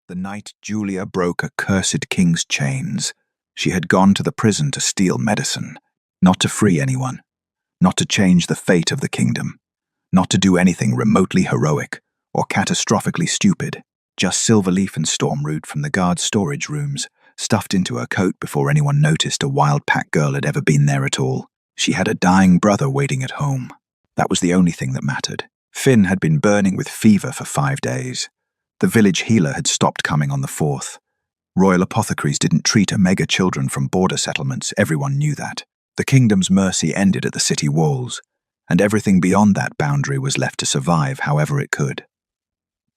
The night Julia broke a cursed king's chains. She had gone to the prison to steal medicine, not to free anyone, not to change the fate of the kingdom, not to do anything remotely heroic or catastrophically stupid, just Silverleaf and Stormroot from the guards' storage rooms, stuffed into her coat before anyone noticed a wild pack girl had ever been there at all. She had a dying brother waiting at home. That was the only thing that mattered. Finn had been burning with fever for 5 days. The village healer had stopped coming on the 4th. Royal apothecaries didn't treat Omega children from border settlements, everyone knew that. The kingdom's mercy ended at the city walls, and everything beyond that boundary was left to survive however it could.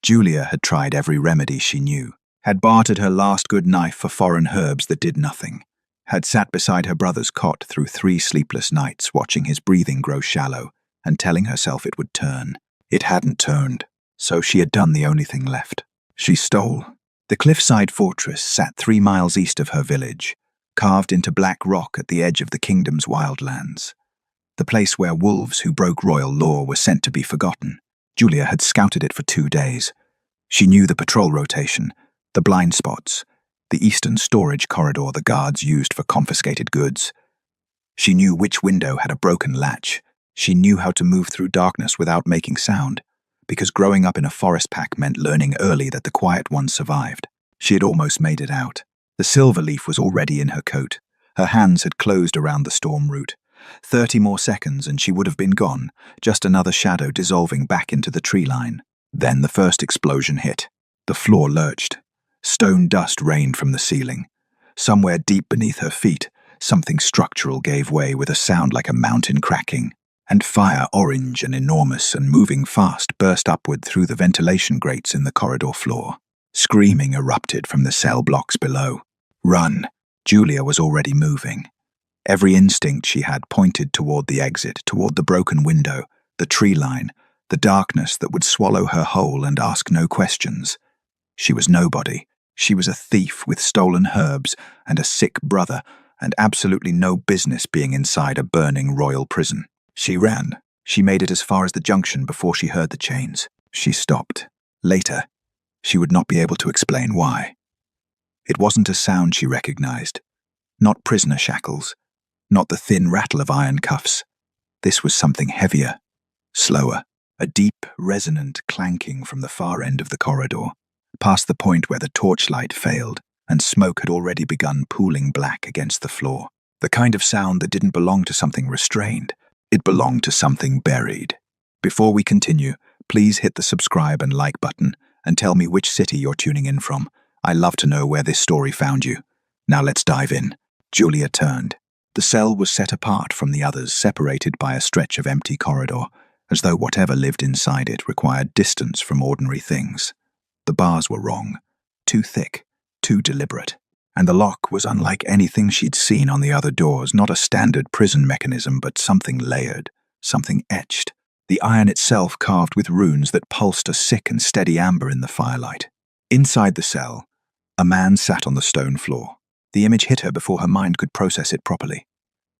Julia had tried every remedy she knew, had bartered her last good knife for foreign herbs that did nothing, had sat beside her brother's cot through 3 sleepless nights watching his breathing grow shallow and telling herself it would turn. It hadn't turned, so she had done the only thing left. She stole. The cliffside fortress sat 3 miles east of her village, carved into black rock at the edge of the kingdom's wildlands. The place where wolves who broke royal law were sent to be forgotten. Julia had scouted it for 2 days. She knew the patrol rotation, the blind spots, the eastern storage corridor the guards used for confiscated goods. She knew which window had a broken latch. She knew how to move through darkness without making sound, because growing up in a forest pack meant learning early that the quiet ones survived. She had almost made it out. The Silverleaf was already in her coat. Her hands had closed around the Stormroot. 30 more seconds and she would have been gone, just another shadow dissolving back into the tree line. Then the first explosion hit. The floor lurched. Stone dust rained from the ceiling. Somewhere deep beneath her feet, something structural gave way with a sound like a mountain cracking, and fire, orange and enormous and moving fast, burst upward through the ventilation grates in the corridor floor. Screaming erupted from the cell blocks below. Run! Julia was already moving. Every instinct she had pointed toward the exit, toward the broken window, the tree line, the darkness that would swallow her whole and ask no questions. She was nobody. She was a thief with stolen herbs and a sick brother, and absolutely no business being inside a burning royal prison. She ran. She made it as far as the junction before she heard the chains. She stopped. Later, she would not be able to explain why. It wasn't a sound she recognized. Not prisoner shackles. Not the thin rattle of iron cuffs. This was something heavier, slower, a deep, resonant clanking from the far end of the corridor, past the point where the torchlight failed and smoke had already begun pooling black against the floor. The kind of sound that didn't belong to something restrained. It belonged to something buried. Before we continue, please hit the subscribe and like button and tell me which city you're tuning in from. I love to know where this story found you. Now let's dive in. Julia turned. The cell was set apart from the others, separated by a stretch of empty corridor, as though whatever lived inside it required distance from ordinary things. The bars were wrong, too thick, too deliberate, and the lock was unlike anything she'd seen on the other doors, not a standard prison mechanism, but something layered, something etched, the iron itself carved with runes that pulsed a sick and steady amber in the firelight. Inside the cell, a man sat on the stone floor. The image hit her before her mind could process it properly.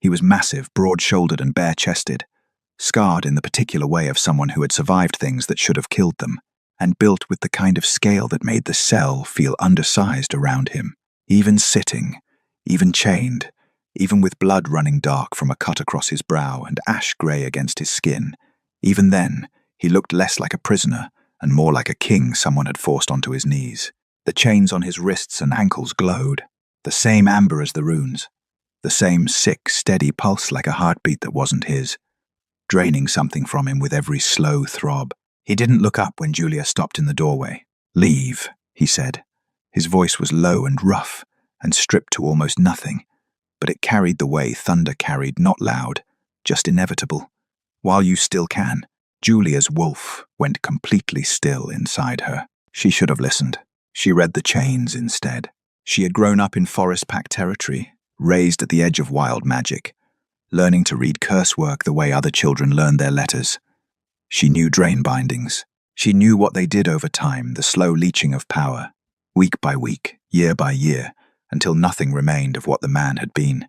He was massive, broad-shouldered and bare-chested, scarred in the particular way of someone who had survived things that should have killed them, and built with the kind of scale that made the cell feel undersized around him. Even sitting, even chained, even with blood running dark from a cut across his brow and ash-grey against his skin, even then, he looked less like a prisoner and more like a king someone had forced onto his knees. The chains on his wrists and ankles glowed. The same amber as the runes. The same sick, steady pulse like a heartbeat that wasn't his, draining something from him with every slow throb. He didn't look up when Julia stopped in the doorway. "Leave," he said. His voice was low and rough, and stripped to almost nothing, but it carried the way thunder carried, not loud, just inevitable. While you still can. Julia's wolf went completely still inside her. She should have listened. She read the chains instead. She had grown up in forest pack territory, raised at the edge of wild magic, learning to read curse work the way other children learned their letters. She knew drain bindings. She knew what they did over time, the slow leaching of power, week by week, year by year, until nothing remained of what the man had been,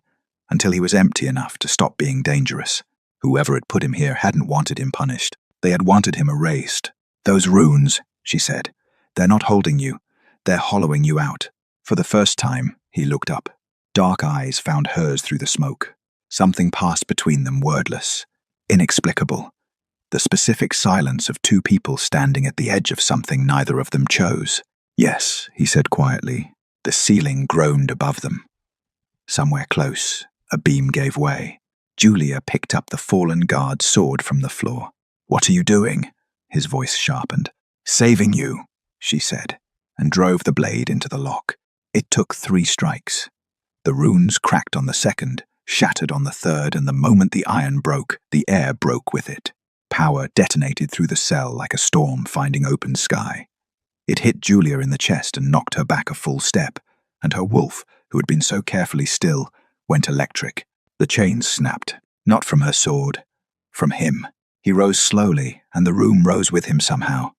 until he was empty enough to stop being dangerous. Whoever had put him here hadn't wanted him punished. They had wanted him erased. "Those runes," she said, "they're not holding you. They're hollowing you out. For the first time, he looked up. Dark eyes found hers through the smoke. Something passed between them, wordless, inexplicable. The specific silence of two people standing at the edge of something neither of them chose. Yes, he said quietly. The ceiling groaned above them. Somewhere close, a beam gave way. Julia picked up the fallen guard's sword from the floor. "What are you doing?" His voice sharpened. "Saving you," she said, and drove the blade into the lock. It took 3 strikes. The runes cracked on the second, shattered on the third, and the moment the iron broke, the air broke with it. Power detonated through the cell like a storm finding open sky. It hit Julia in the chest and knocked her back a full step, and her wolf, who had been so carefully still, went electric. The chains snapped, not from her sword, from him. He rose slowly, and the room rose with him somehow,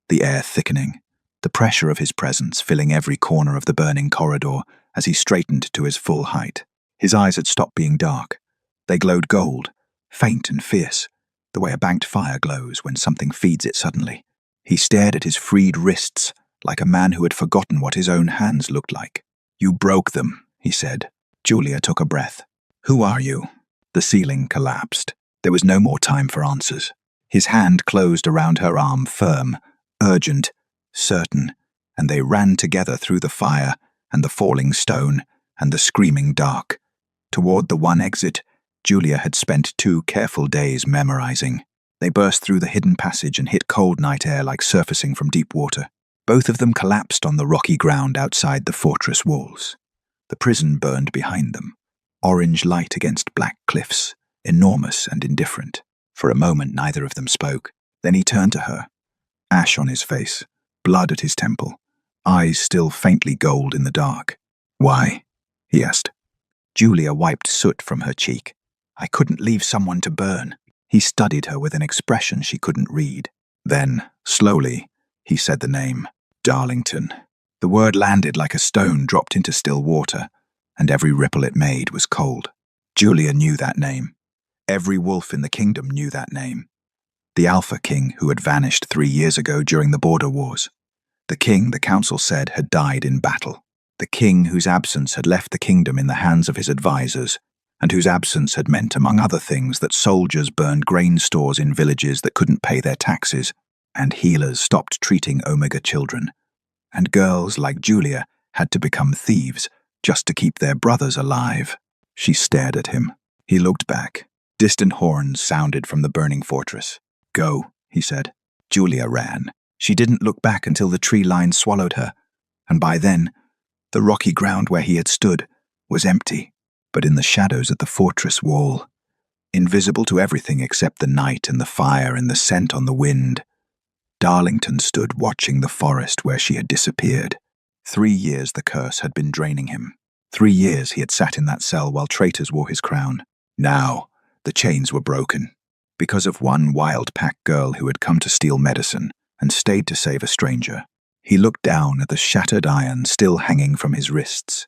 the air thickening, the pressure of his presence filling every corner of the burning corridor as he straightened to his full height. His eyes had stopped being dark. They glowed gold, faint and fierce, the way a banked fire glows when something feeds it suddenly. He stared at his freed wrists like a man who had forgotten what his own hands looked like. "You broke them," he said. Julia took a breath. "Who are you?" The ceiling collapsed. There was no more time for answers. His hand closed around her arm, firm, urgent, certain, and they ran together through the fire and the falling stone and the screaming dark. Toward the one exit Julia had spent 2 careful days memorizing. They burst through the hidden passage and hit cold night air like surfacing from deep water. Both of them collapsed on the rocky ground outside the fortress walls. The prison burned behind them, orange light against black cliffs, enormous and indifferent. For a moment neither of them spoke. Then he turned to her, ash on his face, blood at his temple, eyes still faintly gold in the dark. "Why?" he asked. Julia wiped soot from her cheek. "I couldn't leave someone to burn." He studied her with an expression she couldn't read. Then, slowly, he said the name, Darlington. The word landed like a stone dropped into still water, and every ripple it made was cold. Julia knew that name. Every wolf in the kingdom knew that name. The Alpha King who had vanished 3 years ago during the border wars. The king, the council said, had died in battle. The king whose absence had left the kingdom in the hands of his advisors, and whose absence had meant, among other things, that soldiers burned grain stores in villages that couldn't pay their taxes, and healers stopped treating Omega children, and girls like Julia had to become thieves just to keep their brothers alive. She stared at him. He looked back. Distant horns sounded from the burning fortress. "Go," he said. Julia ran. She didn't look back until the tree line swallowed her, and by then, the rocky ground where he had stood was empty. But in the shadows at the fortress wall, invisible to everything except the night and the fire and the scent on the wind, Darlington stood watching the forest where she had disappeared. 3 years the curse had been draining him. 3 years he had sat in that cell while traitors wore his crown. Now, the chains were broken. Because of one wild pack girl who had come to steal medicine and stayed to save a stranger. He looked down at the shattered iron still hanging from his wrists,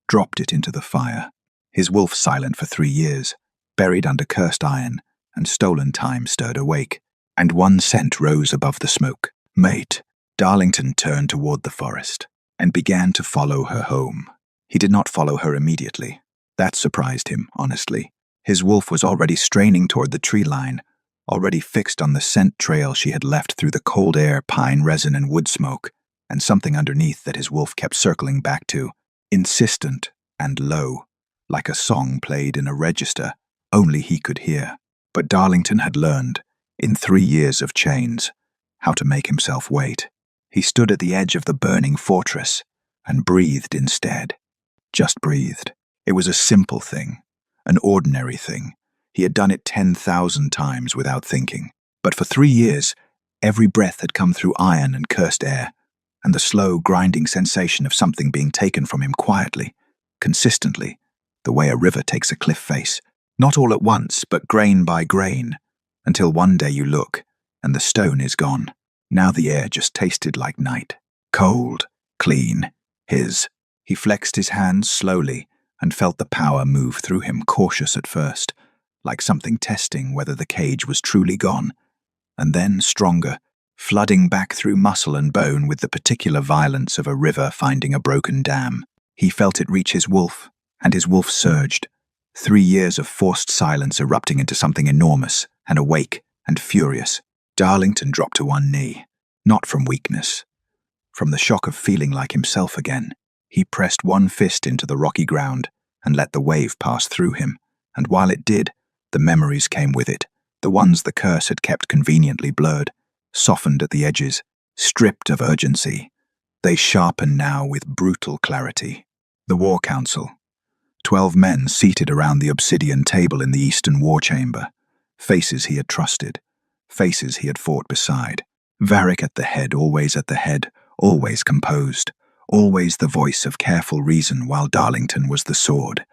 dropped it into the fire. His wolf silent for 3 years, buried under cursed iron, and stolen time stirred awake, and one scent rose above the smoke. "Mate." Darlington turned toward the forest, and began to follow her home. He did not follow her immediately. That surprised him, honestly. His wolf was already straining toward the tree line, already fixed on the scent trail she had left through the cold air, pine resin, and wood smoke, and something underneath that his wolf kept circling back to, insistent and low, like a song played in a register only he could hear. But Darlington had learned, in 3 years of chains, how to make himself wait. He stood at the edge of the burning fortress and breathed instead. Just breathed. It was a simple thing, an ordinary thing. He had done it 10,000 times without thinking. But for 3 years, every breath had come through iron and cursed air, and the slow, grinding sensation of something being taken from him quietly, consistently, the way a river takes a cliff face, not all at once, but grain by grain, until one day you look, and the stone is gone. Now the air just tasted like night. Cold, clean, his. He flexed his hands slowly and felt the power move through him, cautious at first, like something testing whether the cage was truly gone, and then stronger, flooding back through muscle and bone with the particular violence of a river finding a broken dam. He felt it reach his wolf, and his wolf surged. 3 years of forced silence erupting into something enormous and awake and furious. Darlington dropped to one knee, not from weakness, from the shock of feeling like himself again. He pressed one fist into the rocky ground and let the wave pass through him, and while it did, the memories came with it, the ones the curse had kept conveniently blurred, softened at the edges, stripped of urgency. They sharpened now with brutal clarity. The War Council. 12 men seated around the obsidian table in the Eastern War Chamber. Faces he had trusted. Faces he had fought beside. Varric at the head, always composed. Always the voice of careful reason, while Darlington was the sword.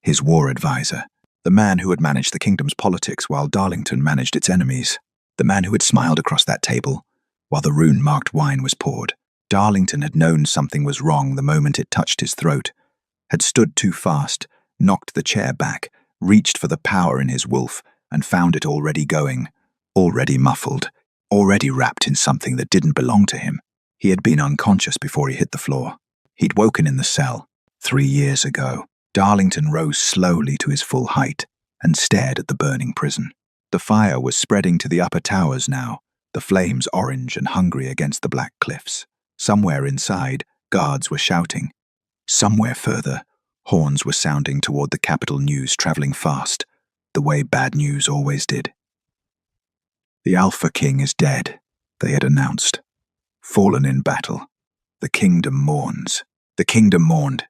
His war advisor. The man who had managed the kingdom's politics while Darlington managed its enemies. The man who had smiled across that table while the rune-marked wine was poured. Darlington had known something was wrong the moment it touched his throat. Had stood too fast, knocked the chair back, reached for the power in his wolf, and found it already going, already muffled, already wrapped in something that didn't belong to him. He had been unconscious before he hit the floor. He'd woken in the cell 3 years ago. Darlington rose slowly to his full height and stared at the burning prison. The fire was spreading to the upper towers now, the flames orange and hungry against the black cliffs. Somewhere inside, guards were shouting. Somewhere further, horns were sounding toward the capital news traveling fast, the way bad news always did. The Alpha King is dead, they had announced. Fallen in battle. The kingdom mourns. The kingdom mourned.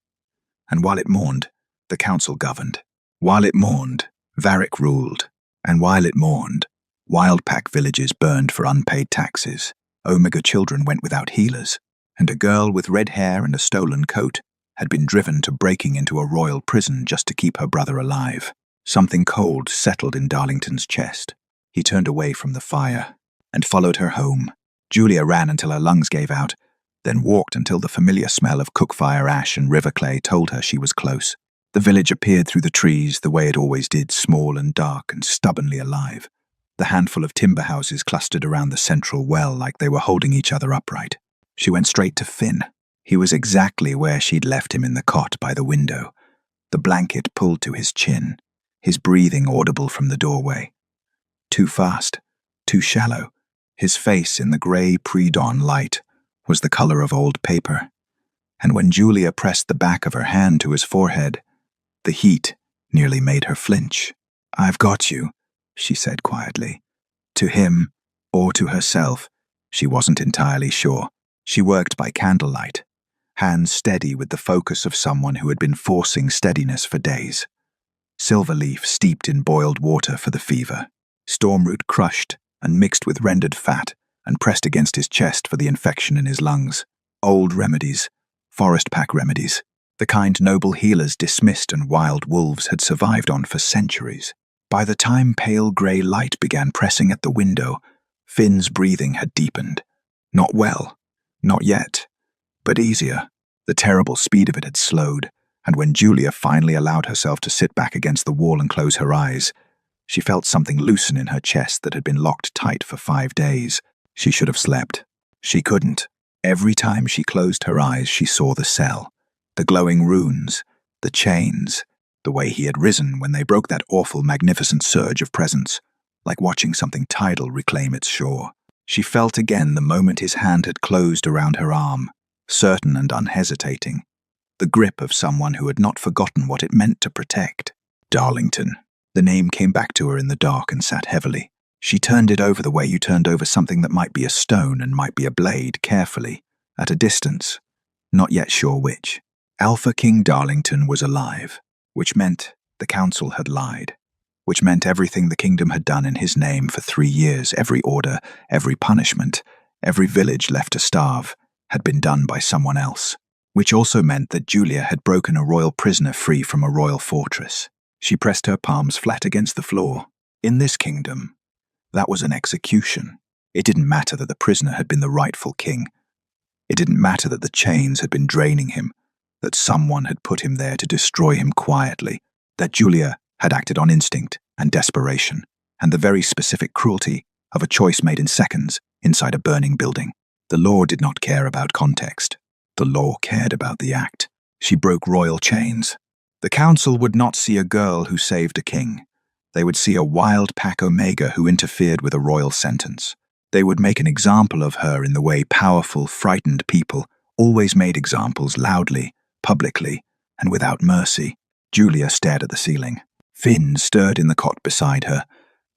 And while it mourned, the council governed. While it mourned, Varric ruled. And while it mourned, Wildpack villages burned for unpaid taxes. Omega children went without healers. And a girl with red hair and a stolen coat had been driven to breaking into a royal prison just to keep her brother alive. Something cold settled in Darlington's chest. He turned away from the fire and followed her home. Julia ran until her lungs gave out, then walked until the familiar smell of cookfire ash and river clay told her she was close. The village appeared through the trees the way it always did, small and dark and stubbornly alive. The handful of timber houses clustered around the central well like they were holding each other upright. She went straight to Finn. He was exactly where she'd left him in the cot by the window, the blanket pulled to his chin, his breathing audible from the doorway. Too fast, too shallow. His face in the grey pre-dawn light was the color of old paper, and when Julia pressed the back of her hand to his forehead, the heat nearly made her flinch. "I've got you," she said quietly. To him, or to herself, she wasn't entirely sure. She worked by candlelight, hands steady with the focus of someone who had been forcing steadiness for days. Silver leaf steeped in boiled water for the fever. Stormroot crushed and mixed with rendered fat and pressed against his chest for the infection in his lungs. Old remedies, forest pack remedies, the kind noble healers dismissed and wild wolves had survived on for centuries. By the time pale grey light began pressing at the window, Finn's breathing had deepened. Not well, not yet, but easier. The terrible speed of it had slowed, and when Julia finally allowed herself to sit back against the wall and close her eyes, she felt something loosen in her chest that had been locked tight for 5 days. She should have slept. She couldn't. Every time she closed her eyes, she saw the cell, the glowing runes, the chains, the way he had risen when they broke that awful, magnificent surge of presence, like watching something tidal reclaim its shore. She felt again the moment his hand had closed around her arm, certain and unhesitating, the grip of someone who had not forgotten what it meant to protect. Darlington. The name came back to her in the dark and sat heavily. She turned it over the way you turned over something that might be a stone and might be a blade, carefully, at a distance, not yet sure which. Alpha King Darlington was alive, which meant the council had lied, which meant everything the kingdom had done in his name for 3 years, every order, every punishment, every village left to starve, had been done by someone else, which also meant that Julia had broken a royal prisoner free from a royal fortress. She pressed her palms flat against the floor. In this kingdom, that was an execution. It didn't matter that the prisoner had been the rightful king. It didn't matter that the chains had been draining him, that someone had put him there to destroy him quietly, that Julia had acted on instinct and desperation, and the very specific cruelty of a choice made in seconds, inside a burning building. The law did not care about context. The law cared about the act. She broke royal chains. The council would not see a girl who saved a king. They would see a wild pack omega who interfered with a royal sentence. They would make an example of her in the way powerful, frightened people always made examples loudly, publicly, and without mercy. Julia stared at the ceiling. Finn stirred in the cot beside her,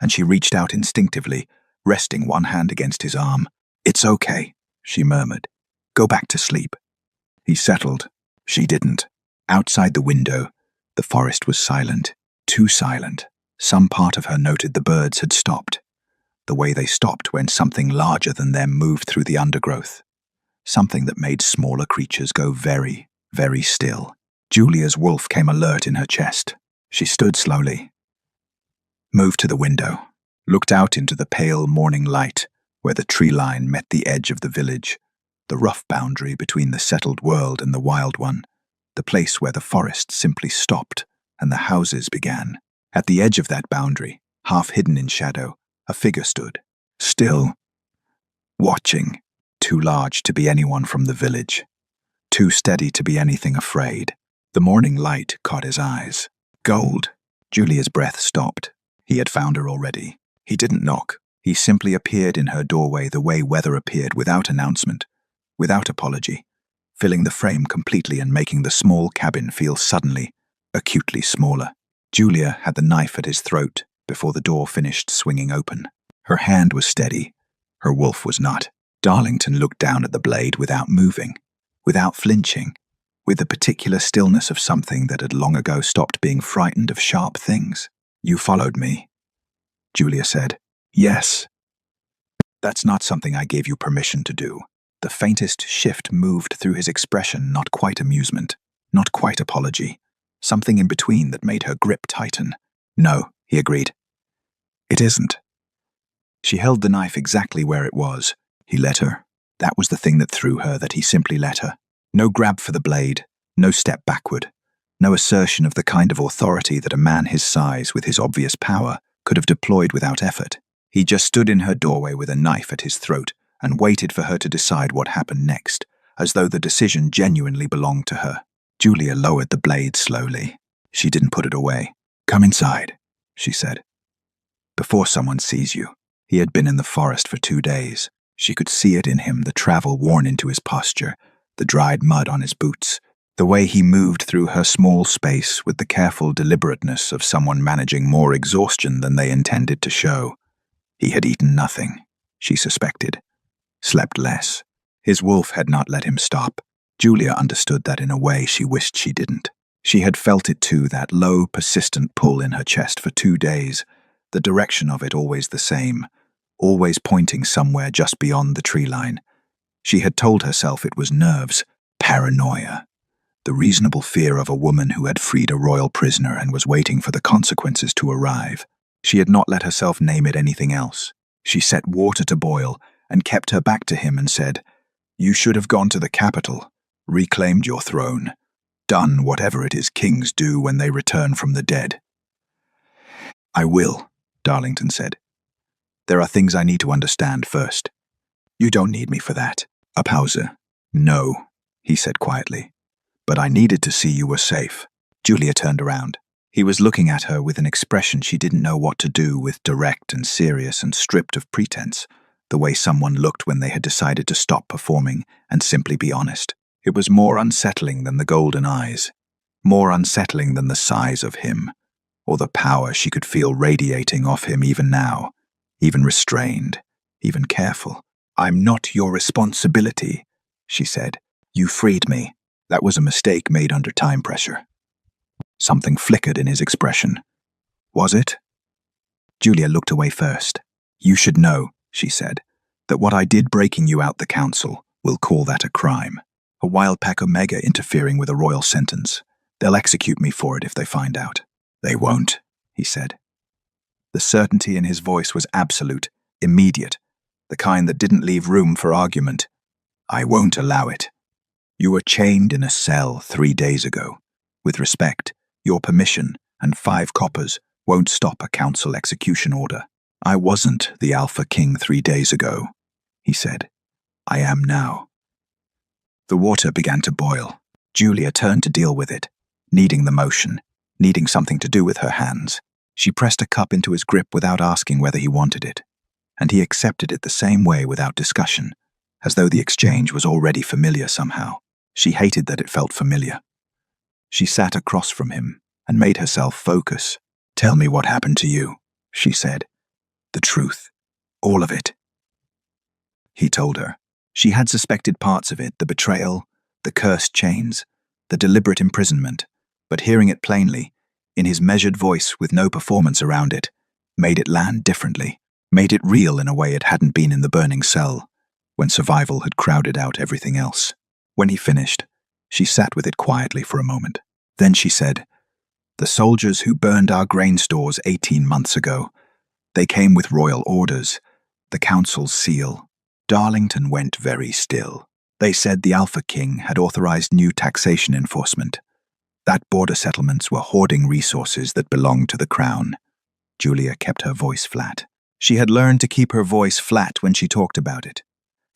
and she reached out instinctively, resting one hand against his arm. "It's okay," she murmured. "Go back to sleep." He settled. She didn't. Outside the window, the forest was silent, too silent. Some part of her noted the birds had stopped, the way they stopped when something larger than them moved through the undergrowth, something that made smaller creatures go very, very still. Julia's wolf came alert in her chest. She stood slowly, moved to the window, looked out into the pale morning light where the tree line met the edge of the village, the rough boundary between the settled world and the wild one, the place where the forest simply stopped and the houses began. At the edge of that boundary, half hidden in shadow, a figure stood, still, watching, too large to be anyone from the village, too steady to be anything afraid. The morning light caught his eyes. Gold. Julia's breath stopped. He had found her already. He didn't knock. He simply appeared in her doorway the way weather appeared, without announcement, without apology, filling the frame completely and making the small cabin feel suddenly, acutely smaller. Julia had the knife at his throat before the door finished swinging open. Her hand was steady. Her wolf was not. Darlington looked down at the blade without moving, without flinching, with the particular stillness of something that had long ago stopped being frightened of sharp things. "You followed me," Julia said. "Yes." "That's not something I gave you permission to do." The faintest shift moved through his expression, not quite amusement, not quite apology, something in between that made her grip tighten. "No," he agreed. "It isn't." She held the knife exactly where it was. He let her. That was the thing that threw her, that he simply let her. No grab for the blade, no step backward, no assertion of the kind of authority that a man his size, with his obvious power, could have deployed without effort. He just stood in her doorway with a knife at his throat and waited for her to decide what happened next, as though the decision genuinely belonged to her. Julia lowered the blade slowly. She didn't put it away. "Come inside," she said. "Before someone sees you." He had been in the forest for 2 days. She could see it in him, the travel worn into his posture, the dried mud on his boots, the way he moved through her small space with the careful deliberateness of someone managing more exhaustion than they intended to show. He had eaten nothing, she suspected, slept less. His wolf had not let him stop. Julia understood that in a way she wished she didn't. She had felt it too, that low, persistent pull in her chest for 2 days, the direction of it always the same, always pointing somewhere just beyond the tree line. She had told herself it was nerves, paranoia, the reasonable fear of a woman who had freed a royal prisoner and was waiting for the consequences to arrive. She had not let herself name it anything else. She set water to boil and kept her back to him and said, "You should have gone to the capital, reclaimed your throne, done whatever it is kings do when they return from the dead." "I will," Darlington said. "There are things I need to understand first." "You don't need me for that." A pause. "No," he said quietly. "But I needed to see you were safe." Julia turned around. He was looking at her with an expression she didn't know what to do with, direct and serious and stripped of pretense, the way someone looked when they had decided to stop performing and simply be honest. It was more unsettling than the golden eyes, more unsettling than the size of him, or the power she could feel radiating off him even now, even restrained, even careful. "I'm not your responsibility," she said. "You freed me." That was a mistake made under time pressure. Something flickered in his expression. Was it? Julia looked away first. "You should know," she said, "that what I did breaking you out the council, will call that a crime. A wild pack omega interfering with a royal sentence. They'll execute me for it if they find out." "They won't," he said. The certainty in his voice was absolute, immediate, the kind that didn't leave room for argument. "I won't allow it. You were chained in a cell 3 days ago. With respect, your permission and 5 coppers won't stop a council execution order. I wasn't the Alpha King 3 days ago." he said. I am now. The water began to boil. Julia turned to deal with it, needing the motion, needing something to do with her hands. She pressed a cup into his grip without asking whether he wanted it, and he accepted it the same way without discussion, as though the exchange was already familiar somehow. She hated that it felt familiar. She sat across from him and made herself focus. Tell me what happened to you, she said. The truth. All of it. He told her. She had suspected parts of it, the betrayal, the cursed chains, the deliberate imprisonment, but hearing it plainly, in his measured voice with no performance around it, made it land differently, made it real in a way it hadn't been in the burning cell, when survival had crowded out everything else. When he finished, she sat with it quietly for a moment. Then she said, The soldiers who burned our grain stores 18 months ago, they came with royal orders, the council's seal. Darlington went very still. They said the Alpha King had authorized new taxation enforcement, that border settlements were hoarding resources that belonged to the crown. Julia kept her voice flat. She had learned to keep her voice flat when she talked about it.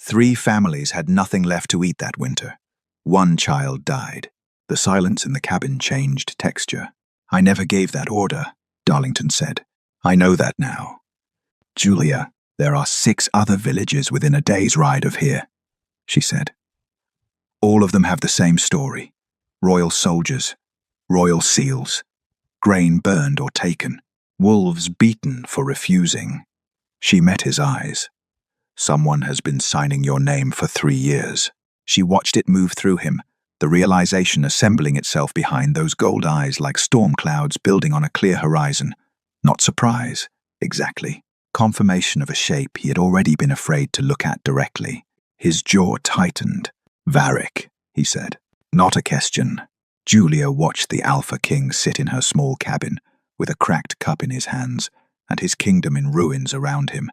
3 families had nothing left to eat that winter. 1 child died. The silence in the cabin changed texture. I never gave that order, Darlington said. I know that now. Julia, there are 6 other villages within a day's ride of here, she said. All of them have the same story. Royal soldiers, royal seals, grain burned or taken, wolves beaten for refusing. She met his eyes. Someone has been signing your name for 3 years. She watched it move through him, the realization assembling itself behind those gold eyes like storm clouds building on a clear horizon. Not surprise, exactly. Confirmation of a shape he had already been afraid to look at directly. His jaw tightened. Varric, he said. Not a question. Julia watched the Alpha King sit in her small cabin, with a cracked cup in his hands, and his kingdom in ruins around him,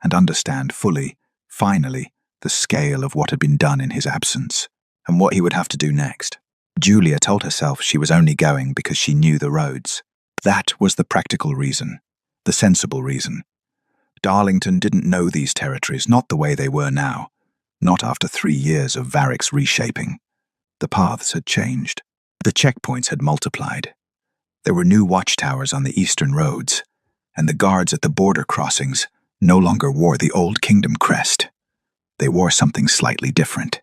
and understand fully, finally, the scale of what had been done in his absence, and what he would have to do next. Julia told herself she was only going because she knew the roads. That was the practical reason, the sensible reason. Darlington didn't know these territories, not the way they were now, not after 3 years of Varric's reshaping. The paths had changed. The checkpoints had multiplied. There were new watchtowers on the eastern roads, and the guards at the border crossings no longer wore the old kingdom crest. They wore something slightly different,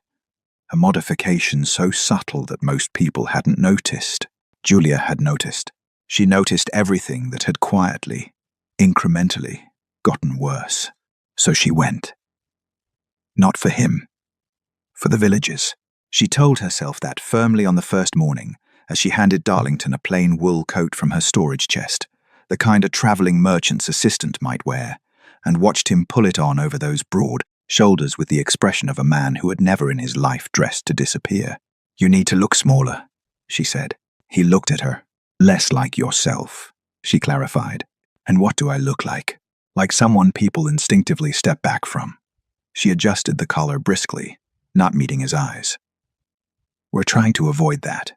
a modification so subtle that most people hadn't noticed. Julia had noticed. She noticed everything that had quietly, incrementally, gotten worse. So she went. Not for him. For the villages. She told herself that firmly on the first morning, as she handed Darlington a plain wool coat from her storage chest, the kind a traveling merchant's assistant might wear, and watched him pull it on over those broad shoulders with the expression of a man who had never in his life dressed to disappear. You need to look smaller, she said. He looked at her. Less like yourself, she clarified. And what do I look like? Like someone people instinctively step back from. She adjusted the collar briskly, not meeting his eyes. We're trying to avoid that.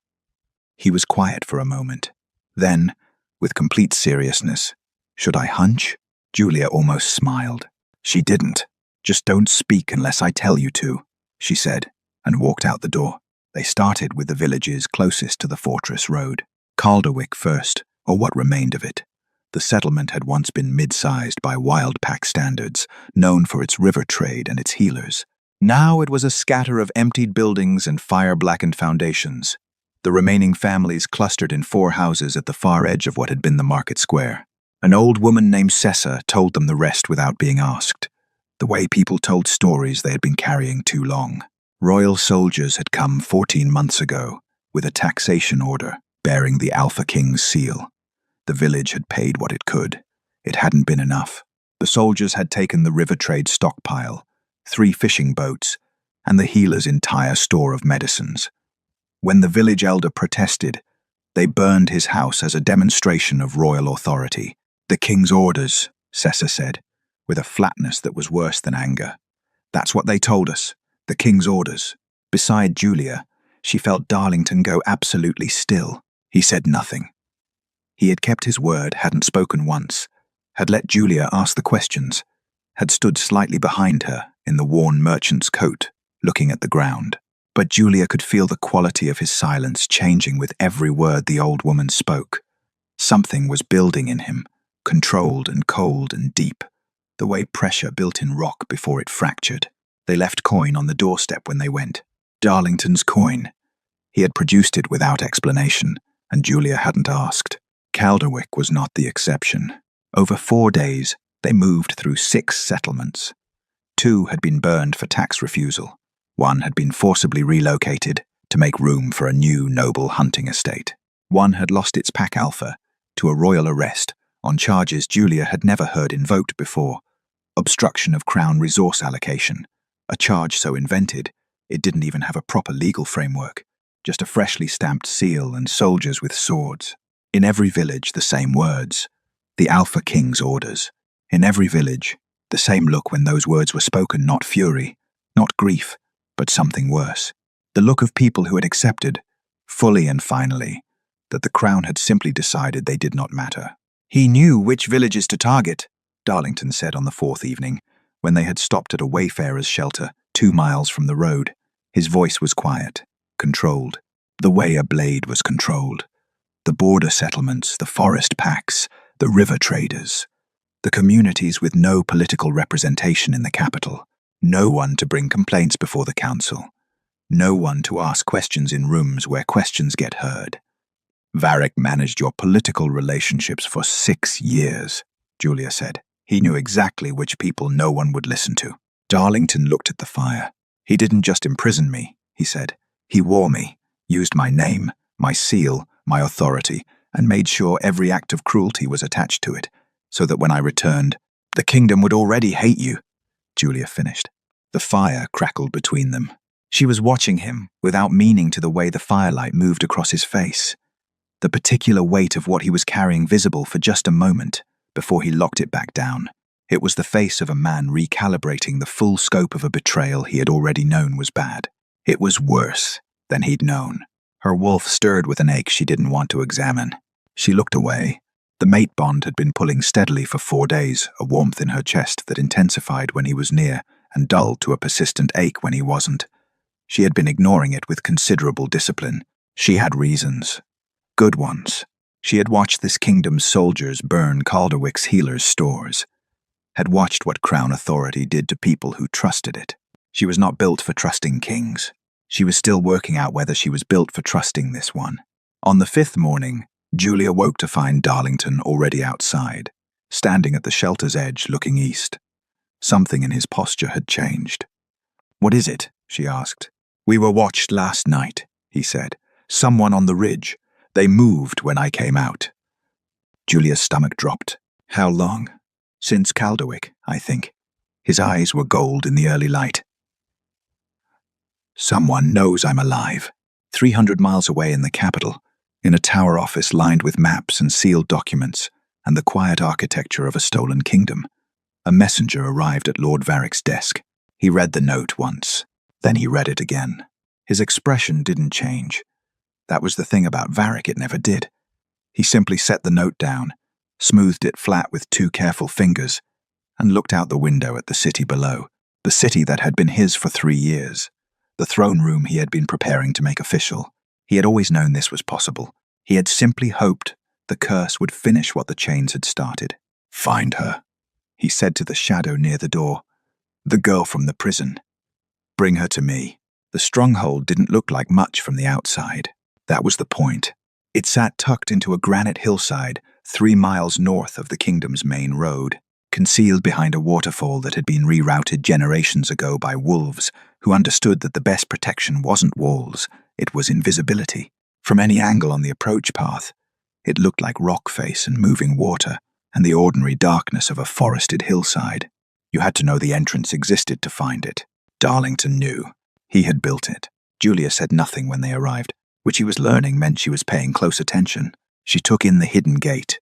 He was quiet for a moment. Then, with complete seriousness, should I hunch? Julia almost smiled. She didn't. Just don't speak unless I tell you to, she said, and walked out the door. They started with the villages closest to the fortress road. Calderwick first, or what remained of it. The settlement had once been mid-sized by wild pack standards, known for its river trade and its healers. Now it was a scatter of emptied buildings and fire-blackened foundations. The remaining families clustered in 4 houses at the far edge of what had been the market square. An old woman named Sessa told them the rest without being asked. The way people told stories they had been carrying too long. Royal soldiers had come 14 months ago, with a taxation order bearing the Alpha King's seal. The village had paid what it could. It hadn't been enough. The soldiers had taken the river trade stockpile, 3 fishing boats, and the healer's entire store of medicines. When the village elder protested, they burned his house as a demonstration of royal authority. The king's orders, Sessa said, with a flatness that was worse than anger. That's what they told us, the king's orders. Beside Julia, she felt Darlington go absolutely still. He said nothing. He had kept his word, hadn't spoken once, had let Julia ask the questions. had stood slightly behind her in the worn merchant's coat, looking at the ground. But Julia could feel the quality of his silence changing with every word the old woman spoke. Something was building in him, controlled and cold and deep, the way pressure built in rock before it fractured. They left coin on the doorstep when they went. Darlington's coin. He had produced it without explanation, and Julia hadn't asked. Calderwick was not the exception. Over 4 days, they moved through 6 settlements. 2 had been burned for tax refusal. 1 had been forcibly relocated to make room for a new noble hunting estate. 1 had lost its pack alpha to a royal arrest on charges Julia had never heard invoked before: obstruction of Crown resource allocation, a charge so invented it didn't even have a proper legal framework, just a freshly stamped seal and soldiers with swords. In every village, the same words: the Alpha King's orders. In every village, the same look when those words were spoken, not fury, not grief, but something worse. The look of people who had accepted, fully and finally, that the Crown had simply decided they did not matter. He knew which villages to target, Darlington said on the 4th evening, when they had stopped at a wayfarer's shelter 2 miles from the road. His voice was quiet, controlled, the way a blade was controlled. The border settlements, the forest packs, the river traders, the communities with no political representation in the capital, no one to bring complaints before the council, no one to ask questions in rooms where questions get heard. Varick managed your political relationships for 6 years, Julia said. He knew exactly which people no one would listen to. Darlington looked at the fire. He didn't just imprison me, he said. He wore me, used my name, my seal, my authority, and made sure every act of cruelty was attached to it, so that when I returned, the kingdom would already hate you, Julia finished. The fire crackled between them. She was watching him, without meaning to the way the firelight moved across his face, the particular weight of what he was carrying visible for just a moment before he locked it back down. It was the face of a man recalibrating the full scope of a betrayal he had already known was bad. It was worse than he'd known. Her wolf stirred with an ache she didn't want to examine. She looked away. The mate bond had been pulling steadily for 4 days, a warmth in her chest that intensified when he was near and dulled to a persistent ache when he wasn't. She had been ignoring it with considerable discipline. She had reasons. Good ones. She had watched this kingdom's soldiers burn Calderwick's healers' stores, had watched what Crown authority did to people who trusted it. She was not built for trusting kings. She was still working out whether she was built for trusting this one. On the 5th morning, Julia woke to find Darlington already outside, standing at the shelter's edge looking east. Something in his posture had changed. "What is it?" she asked. "We were watched last night," he said. "Someone on the ridge. They moved when I came out." Julia's stomach dropped. "How long?" "Since Calderwick, I think." His eyes were gold in the early light. "Someone knows I'm alive." 300 miles away in the capital, in a tower office lined with maps and sealed documents and the quiet architecture of a stolen kingdom, a messenger arrived at Lord Varick's desk. He read the note once, then he read it again. His expression didn't change. That was the thing about Varick, it never did. He simply set the note down, smoothed it flat with 2 careful fingers, and looked out the window at the city below, the city that had been his for 3 years, the throne room he had been preparing to make official. He had always known this was possible. He had simply hoped the curse would finish what the chains had started. "Find her," he said to the shadow near the door. "The girl from the prison. Bring her to me." The stronghold didn't look like much from the outside. That was the point. It sat tucked into a granite hillside 3 miles north of the kingdom's main road, concealed behind a waterfall that had been rerouted generations ago by wolves who understood that the best protection wasn't walls, it was invisibility. From any angle on the approach path, it looked like rock face and moving water and the ordinary darkness of a forested hillside. You had to know the entrance existed to find it. Darlington knew. He had built it. Julia said nothing when they arrived, which he was learning meant she was paying close attention. She took in the hidden gate,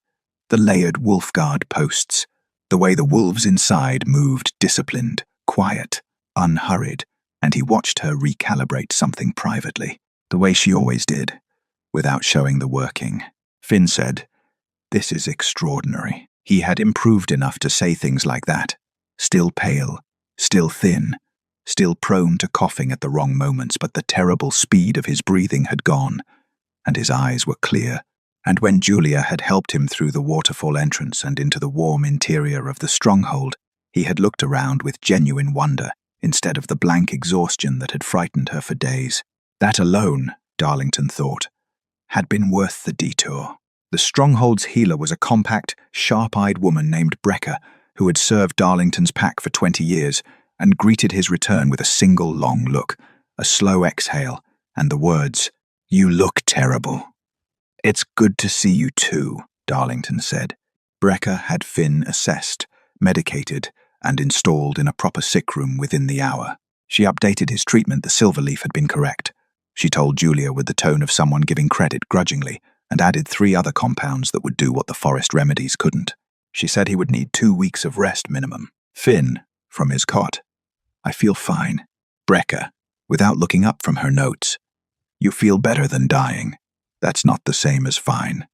the layered wolf guard posts, the way the wolves inside moved disciplined, quiet, unhurried, and he watched her recalibrate something privately, the way she always did, without showing the working. Finn said, "This is extraordinary." He had improved enough to say things like that, Still pale, still thin, still prone to coughing at the wrong moments, but the terrible speed of his breathing had gone, and his eyes were clear. And when Julia had helped him through the waterfall entrance and into the warm interior of the stronghold, he had looked around with genuine wonder, instead of the blank exhaustion that had frightened her for days. That alone, Darlington thought, had been worth the detour. The stronghold's healer was a compact, sharp-eyed woman named Brecca, who had served Darlington's pack for 20 years and greeted his return with a single long look, a slow exhale, and the words, "You look terrible." "It's good to see you too," Darlington said. Brecca had Finn assessed, medicated, and installed in a proper sick room within the hour. She updated his treatment. The silverleaf had been correct. She told Julia with the tone of someone giving credit grudgingly, and added 3 other compounds that would do what the forest remedies couldn't. She said he would need 2 weeks of rest minimum. Finn, from his cot, "I feel fine." Brecca, without looking up from her notes, "You feel better than dying. That's not the same as fine."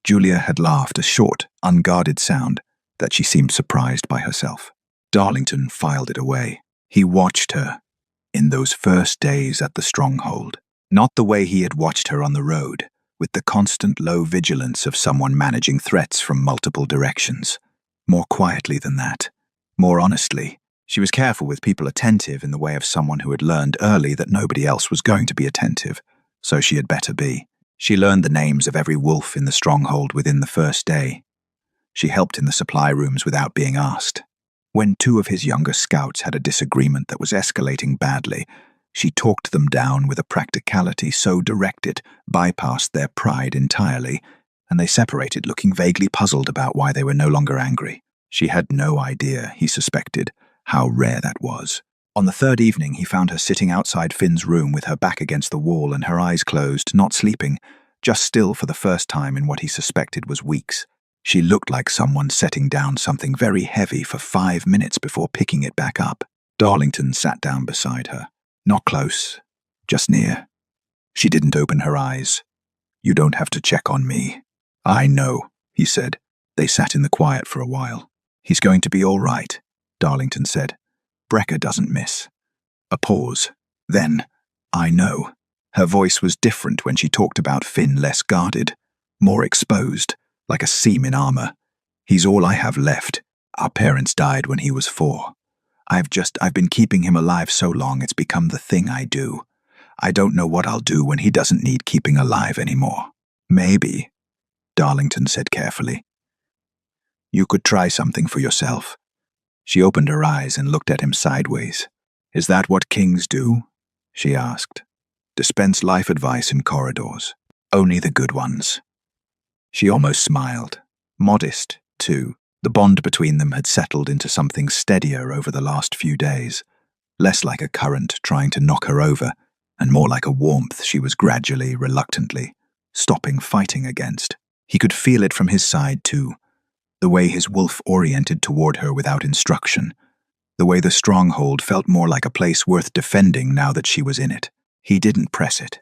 Julia had laughed, a short, unguarded sound that she seemed surprised by herself. Darlington filed it away. He watched her in those first days at the stronghold, not the way he had watched her on the road, with the constant low vigilance of someone managing threats from multiple directions. More quietly than that, more honestly. She was careful with people attentive in the way of someone who had learned early that nobody else was going to be attentive, so she had better be. She learned the names of every wolf in the stronghold within the first day. She helped in the supply rooms without being asked. When 2 of his younger scouts had a disagreement that was escalating badly, she talked them down with a practicality so direct it bypassed their pride entirely, and they separated looking vaguely puzzled about why they were no longer angry. She had no idea, he suspected, how rare that was. On the 3rd evening, he found her sitting outside Finn's room with her back against the wall and her eyes closed, not sleeping, just still for the first time in what he suspected was weeks. She looked like someone setting down something very heavy for 5 minutes before picking it back up. Darlington sat down beside her. Not close, just near. She didn't open her eyes. "You don't have to check on me." "I know," he said. They sat in the quiet for a while. "He's going to be all right," Darlington said. "Brecca doesn't miss." A pause. Then, "I know." Her voice was different when she talked about Finn, less guarded, more exposed, like a seam in armor. "He's all I have left. Our parents died when he was 4. I've been keeping him alive so long it's become the thing I do. I don't know what I'll do when he doesn't need keeping alive anymore." "Maybe," Darlington said carefully, "you could try something for yourself." She opened her eyes and looked at him sideways. "Is that what kings do?" she asked. "Dispense life advice in corridors. Only the good ones." She almost smiled. Modest, too. The bond between them had settled into something steadier over the last few days, less like a current trying to knock her over, and more like a warmth she was gradually, reluctantly, stopping fighting against. He could feel it from his side, too, the way his wolf oriented toward her without instruction, the way the stronghold felt more like a place worth defending now that she was in it. He didn't press it.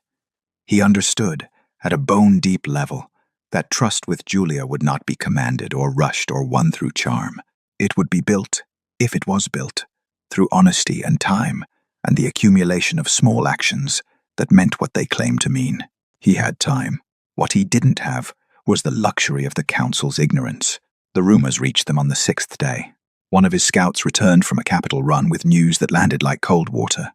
He understood, at a bone-deep level, that trust with Julia would not be commanded or rushed or won through charm. It would be built, if it was built, through honesty and time and the accumulation of small actions that meant what they claimed to mean. He had time. What he didn't have was the luxury of the council's ignorance. The rumors reached them on the 6th day. One of his scouts returned from a capital run with news that landed like cold water.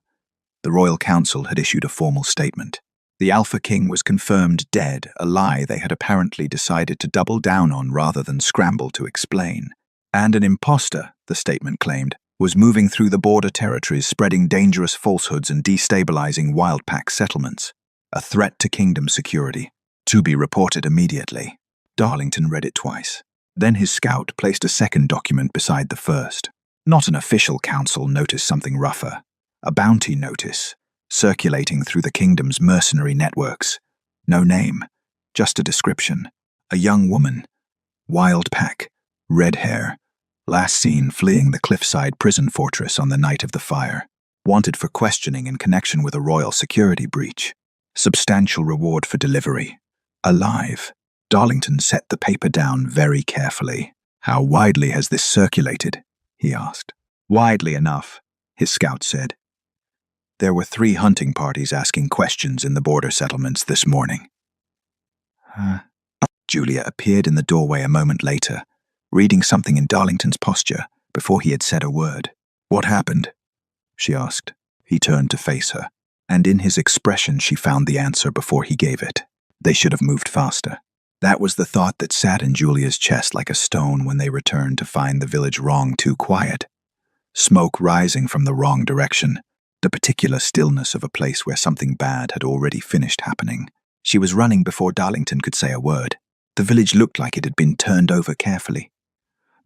The Royal Council had issued a formal statement. The Alpha King was confirmed dead, a lie they had apparently decided to double down on rather than scramble to explain. And an imposter, the statement claimed, was moving through the border territories spreading dangerous falsehoods and destabilizing wildpack settlements. A threat to kingdom security, to be reported immediately. Darlington read it twice. Then his scout placed a second document beside the first. Not an official council notice, something rougher. A bounty notice, circulating through the kingdom's mercenary networks. No name, just a description. A young woman, wild pack, red hair, last seen fleeing the cliffside prison fortress on the night of the fire. Wanted for questioning in connection with a royal security breach. Substantial reward for delivery. Alive. Darlington set the paper down very carefully. "How widely has this circulated?" he asked. Widely enough, his scout said. There were 3 hunting parties asking questions in the border settlements this morning. Julia appeared in the doorway a moment later, reading something in Darlington's posture before he had said a word. What happened? She asked. He turned to face her, and in his expression she found the answer before he gave it. They should have moved faster. That was the thought that sat in Julia's chest like a stone when they returned to find the village wrong too quiet. Smoke rising from the wrong direction, the particular stillness of a place where something bad had already finished happening. She was running before Darlington could say a word. The village looked like it had been turned over carefully.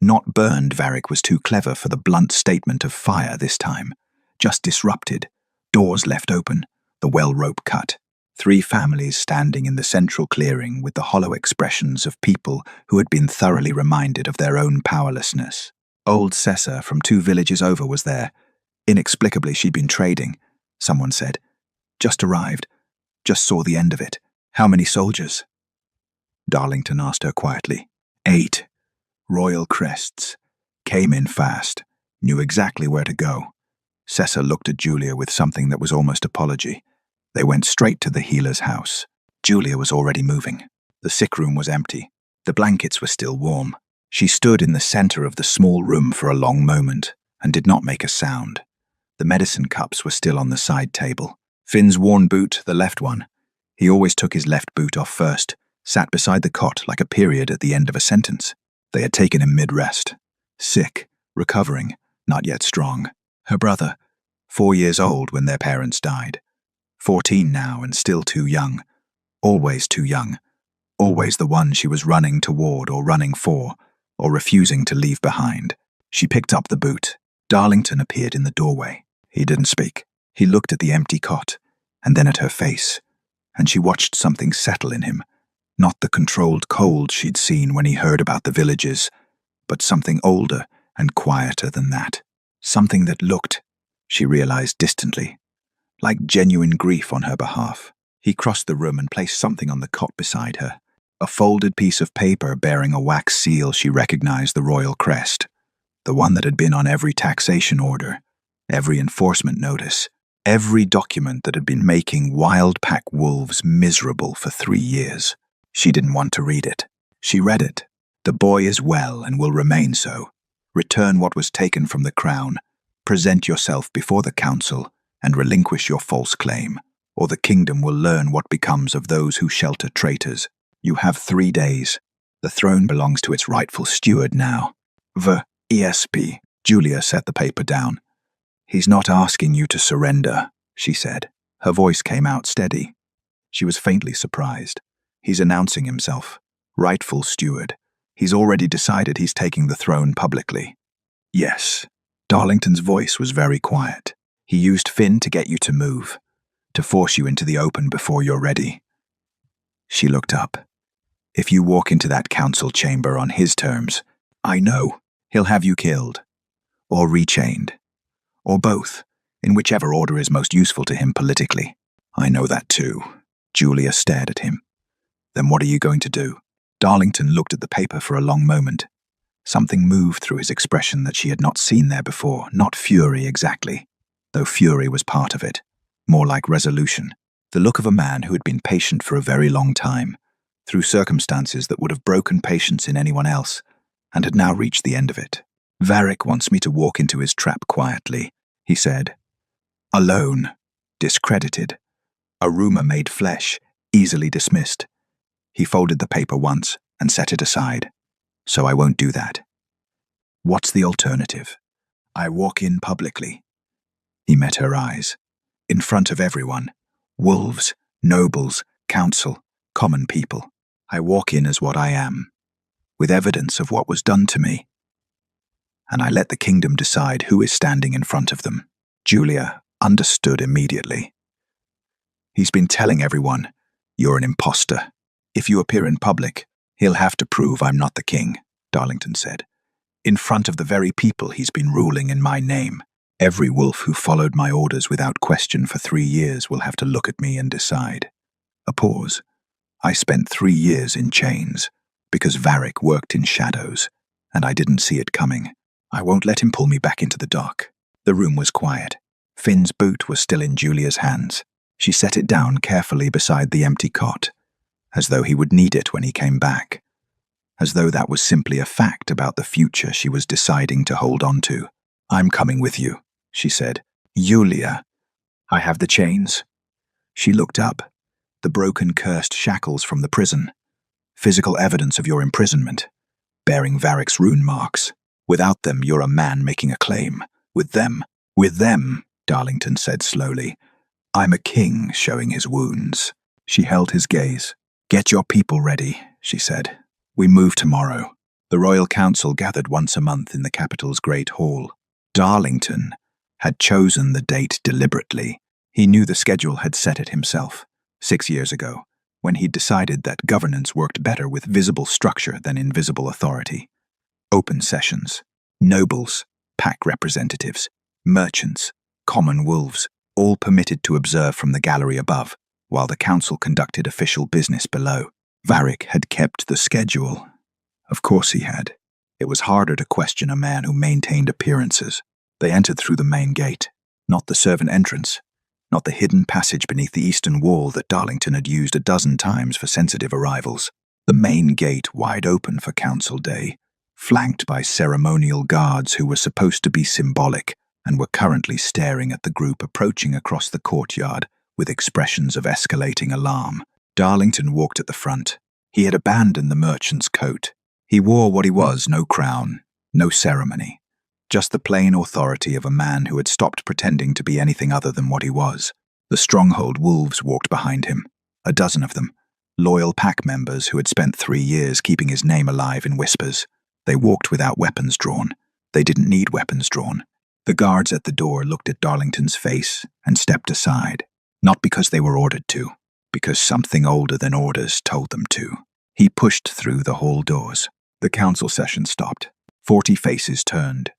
Not burned, Varric was too clever for the blunt statement of fire this time. Just disrupted, doors left open, the well rope cut. 3 families standing in the central clearing with the hollow expressions of people who had been thoroughly reminded of their own powerlessness. Old Cessa from 2 villages over was there. Inexplicably she'd been trading, someone said. Just arrived. Just saw the end of it. How many soldiers? Darlington asked her quietly. 8. Royal crests. Came in fast. Knew exactly where to go. Cessa looked at Julia with something that was almost apology. They went straight to the healer's house. Julia was already moving. The sick room was empty. The blankets were still warm. She stood in the center of the small room for a long moment and did not make a sound. The medicine cups were still on the side table. Finn's worn boot, the left one. He always took his left boot off first, sat beside the cot like a period at the end of a sentence. They had taken him mid-rest. Sick, recovering, not yet strong. Her brother, 4 years old when their parents died. 14 now and still too young. Always too young. Always the one she was running toward or running for, or refusing to leave behind. She picked up the boot. Darlington appeared in the doorway. He didn't speak. He looked at the empty cot, and then at her face, and she watched something settle in him. Not the controlled cold she'd seen when he heard about the villages, but something older and quieter than that. Something that looked, she realized distantly, like genuine grief on her behalf. He crossed the room and placed something on the cot beside her. A folded piece of paper bearing a wax seal she recognized the royal crest, the one that had been on every taxation order, every enforcement notice, every document that had been making wild pack wolves miserable for 3 years. She didn't want to read it. She read it. The boy is well and will remain so. Return what was taken from the crown. Present yourself before the council and relinquish your false claim, or the kingdom will learn what becomes of those who shelter traitors. You have 3 days. The throne belongs to its rightful steward now. ESP. Julia set the paper down. He's not asking you to surrender, she said. Her voice came out steady. She was faintly surprised. He's announcing himself. Rightful steward. He's already decided he's taking the throne publicly. Yes. Darlington's voice was very quiet. He used Finn to get you to move, to force you into the open before you're ready. She looked up. If you walk into that council chamber on his terms, I know he'll have you killed, or rechained, or both, in whichever order is most useful to him politically. I know that too. Julia stared at him. Then what are you going to do? Darlington looked at the paper for a long moment. Something moved through his expression that she had not seen there before, not fury exactly, though fury was part of it, more like resolution. The look of a man who had been patient for a very long time, through circumstances that would have broken patience in anyone else, and had now reached the end of it. Varric wants me to walk into his trap quietly, he said. Alone, discredited, a rumor made flesh, easily dismissed. He folded the paper once and set it aside. So I won't do that. What's the alternative? I walk in publicly. He met her eyes. In front of everyone. Wolves, nobles, council, common people. I walk in as what I am, with evidence of what was done to me. And I let the kingdom decide who is standing in front of them. Julia understood immediately. He's been telling everyone, you're an imposter. If you appear in public, he'll have to prove I'm not the king, Darlington said. In front of the very people he's been ruling in my name. Every wolf who followed my orders without question for 3 years will have to look at me and decide. A pause. I spent 3 years in chains, because Varric worked in shadows, and I didn't see it coming. I won't let him pull me back into the dark. The room was quiet. Finn's boot was still in Julia's hands. She set it down carefully beside the empty cot, as though he would need it when he came back. As though that was simply a fact about the future she was deciding to hold on to. I'm coming with you, she said. Julia, I have the chains. She looked up. The broken, cursed shackles from the prison. Physical evidence of your imprisonment, bearing Varric's rune marks. Without them, you're a man making a claim. With them, Darlington said slowly, I'm a king showing his wounds. She held his gaze. Get your people ready, she said. We move tomorrow. The Royal Council gathered once a month in the capital's Great Hall. Darlington had chosen the date deliberately. He knew the schedule had set it himself, 6 years ago, when he'd decided that governance worked better with visible structure than invisible authority. Open sessions, nobles, pack representatives, merchants, common wolves, all permitted to observe from the gallery above, while the council conducted official business below. Varric had kept the schedule. Of course he had. It was harder to question a man who maintained appearances. They entered through the main gate, not the servant entrance, not the hidden passage beneath the eastern wall that Darlington had used a dozen times for sensitive arrivals. The main gate wide open for council day, flanked by ceremonial guards who were supposed to be symbolic and were currently staring at the group approaching across the courtyard with expressions of escalating alarm. Darlington walked at the front. He had abandoned the merchant's coat. He wore what he was, no crown, no ceremony, just the plain authority of a man who had stopped pretending to be anything other than what he was. The stronghold wolves walked behind him, a dozen of them, loyal pack members who had spent 3 years keeping his name alive in whispers. They walked without weapons drawn. They didn't need weapons drawn. The guards at the door looked at Darlington's face and stepped aside, not because they were ordered to, because something older than orders told them to. He pushed through the hall doors. The council session stopped. 40 faces turned.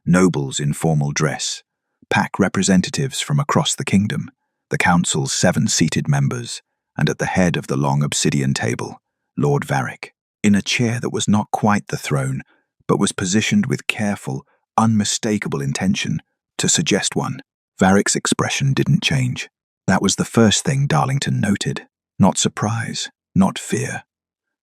Nobles in formal dress, pack representatives from across the kingdom, the council's 7 seated members, and at the head of the long obsidian table, Lord Varric, in a chair that was not quite the throne, but was positioned with careful, unmistakable intention to suggest one. Varric's expression didn't change. That was the first thing Darlington noted. Not surprise, not fear.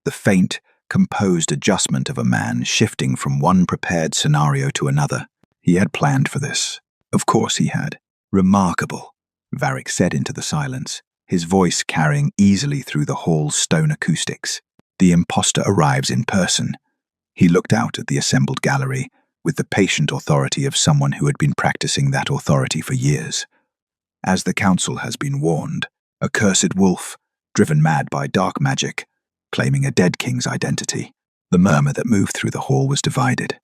The faint, composed adjustment of a man shifting from one prepared scenario to another. He had planned for this. Of course he had. Remarkable, Varric said into the silence, his voice carrying easily through the hall's stone acoustics. The imposter arrives in person. He looked out at the assembled gallery with the patient authority of someone who had been practicing that authority for years. As the council has been warned, a cursed wolf, driven mad by dark magic, claiming a dead king's identity. The murmur that moved through the hall was divided.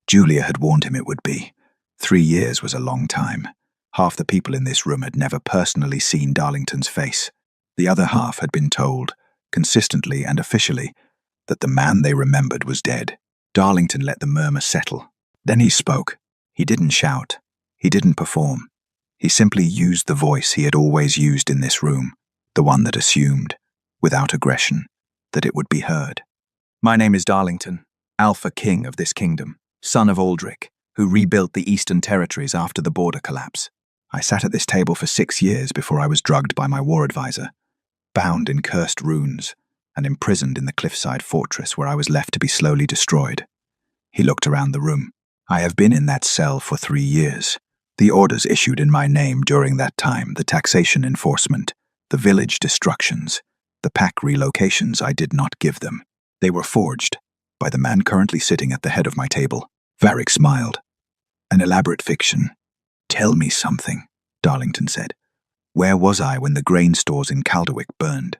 Julia had warned him it would be. 3 years was a long time. Half the people in this room had never personally seen Darlington's face. The other half had been told, consistently and officially, that the man they remembered was dead. Darlington let the murmur settle. Then he spoke. He didn't shout. He didn't perform. He simply used the voice he had always used in this room, the one that assumed, without aggression, that it would be heard. My name is Darlington, Alpha King of this kingdom, son of Aldrich, who rebuilt the Eastern Territories after the border collapse. I sat at this table for 6 years before I was drugged by my war advisor, bound in cursed runes, and imprisoned in the cliffside fortress where I was left to be slowly destroyed. He looked around the room. I have been in that cell for 3 years. The orders issued in my name during that time, the taxation enforcement, the village destructions, the pack relocations I did not give them. They were forged by the man currently sitting at the head of my table. Varric smiled. An elaborate fiction. Tell me something, Darlington said. Where was I when the grain stores in Calderwick burned?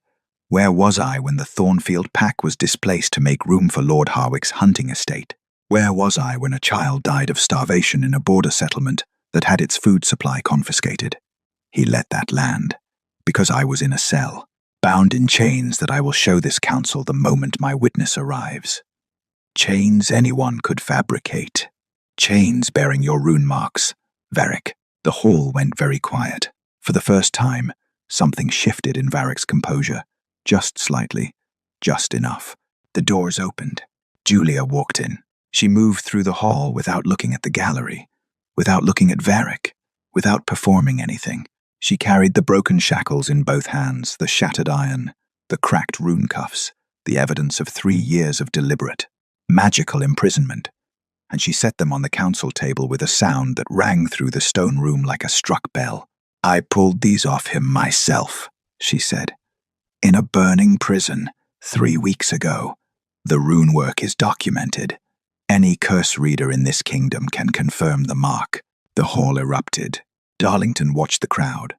Where was I when the Thornfield pack was displaced to make room for Lord Harwick's hunting estate? Where was I when a child died of starvation in a border settlement that had its food supply confiscated? He let that land, because I was in a cell, bound in chains that I will show this council the moment my witness arrives. Chains anyone could fabricate. Chains bearing your rune marks, Varric. The hall went very quiet. For the first time, something shifted in Varric's composure. Just slightly, just enough. The doors opened. Julia walked in. She moved through the hall without looking at the gallery, without looking at Varric, without performing anything. She carried the broken shackles in both hands, the shattered iron, the cracked rune cuffs, the evidence of 3 years of deliberate, magical imprisonment, and she set them on the council table with a sound that rang through the stone room like a struck bell. "I pulled these off him myself," she said, "in a burning prison 3 weeks ago. The rune work is documented. Any curse reader in this kingdom can confirm the mark." The hall erupted. Darlington watched the crowd,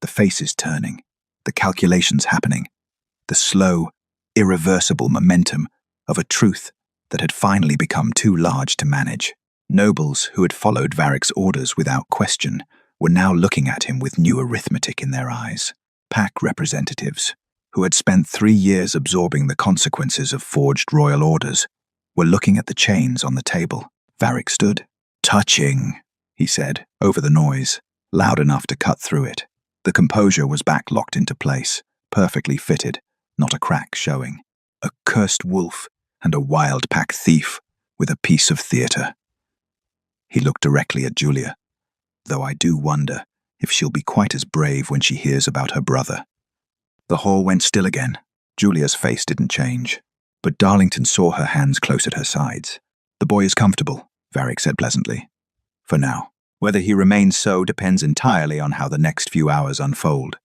the faces turning, the calculations happening, the slow, irreversible momentum of a truth that had finally become too large to manage. Nobles who had followed Varric's orders without question were now looking at him with new arithmetic in their eyes. Pack representatives, who had spent 3 years absorbing the consequences of forged royal orders, were looking at the chains on the table. Varric stood. "Touching," he said, over the noise, loud enough to cut through it. The composure was back locked into place, perfectly fitted, not a crack showing. A cursed wolf and a wild pack thief with a piece of theatre. He looked directly at Julia, though I do wonder if she'll be quite as brave when she hears about her brother. The hall went still again. Julia's face didn't change, but Darlington saw her hands close at her sides. "The boy is comfortable," Varric said pleasantly. "For now. Whether he remains so depends entirely on how the next few hours unfold."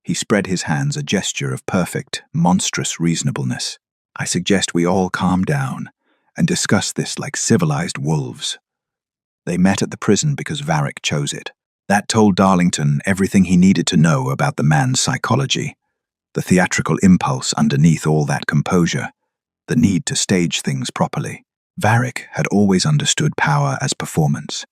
He spread his hands, a gesture of perfect, monstrous reasonableness. "I suggest we all calm down and discuss this like civilized wolves." They met at the prison because Varric chose it. That told Darlington everything he needed to know about the man's psychology, the theatrical impulse underneath all that composure, the need to stage things properly. Varric had always understood power as performance.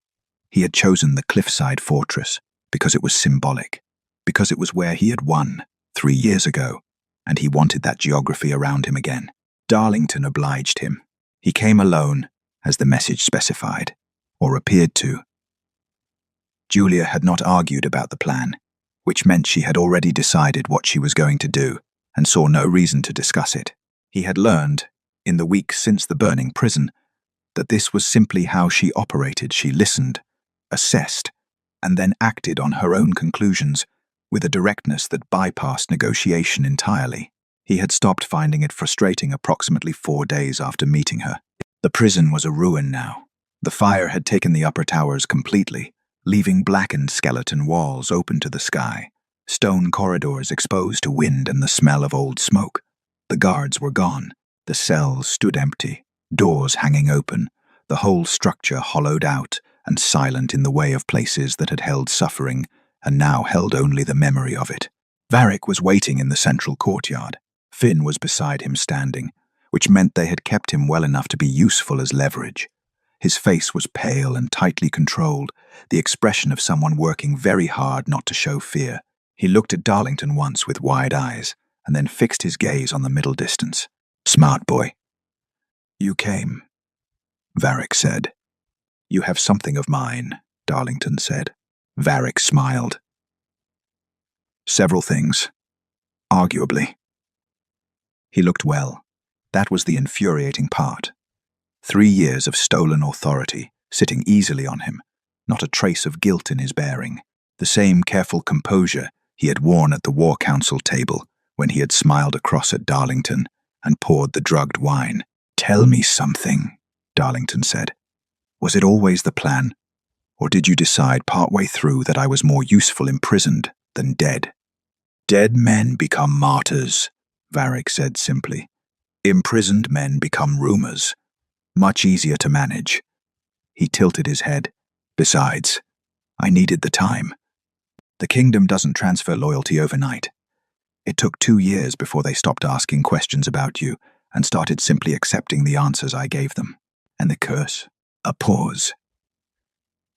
He had chosen the cliffside fortress because it was symbolic, because it was where he had won 3 years ago, and he wanted that geography around him again. Darlington obliged him. He came alone, as the message specified, or appeared to. Julia had not argued about the plan, which meant she had already decided what she was going to do, and saw no reason to discuss it. He had learned, in the weeks since the burning prison, that this was simply how she operated. She listened, assessed, and then acted on her own conclusions with a directness that bypassed negotiation entirely. He had stopped finding it frustrating approximately 4 days after meeting her. The prison was a ruin now. The fire had taken the upper towers completely, leaving blackened skeleton walls open to the sky, stone corridors exposed to wind and the smell of old smoke. The guards were gone. The cells stood empty, doors hanging open, the whole structure hollowed out and silent in the way of places that had held suffering and now held only the memory of it. Varric was waiting in the central courtyard. Finn was beside him standing, which meant they had kept him well enough to be useful as leverage. His face was pale and tightly controlled, the expression of someone working very hard not to show fear. He looked at Darlington once with wide eyes, and then fixed his gaze on the middle distance. "Smart boy." "You came," Varric said. "You have something of mine," Darlington said. Varric smiled. "Several things. Arguably." He looked well. That was the infuriating part. 3 years of stolen authority, sitting easily on him, not a trace of guilt in his bearing. The same careful composure he had worn at the War Council table when he had smiled across at Darlington and poured the drugged wine. "Tell me something," Darlington said. "Was it always the plan, or did you decide partway through that I was more useful imprisoned than dead?" "Dead men become martyrs," Varric said simply. "Imprisoned men become rumors. Much easier to manage." He tilted his head. "Besides, I needed the time. The kingdom doesn't transfer loyalty overnight. It took 2 years before they stopped asking questions about you and started simply accepting the answers I gave them. And the curse." A pause.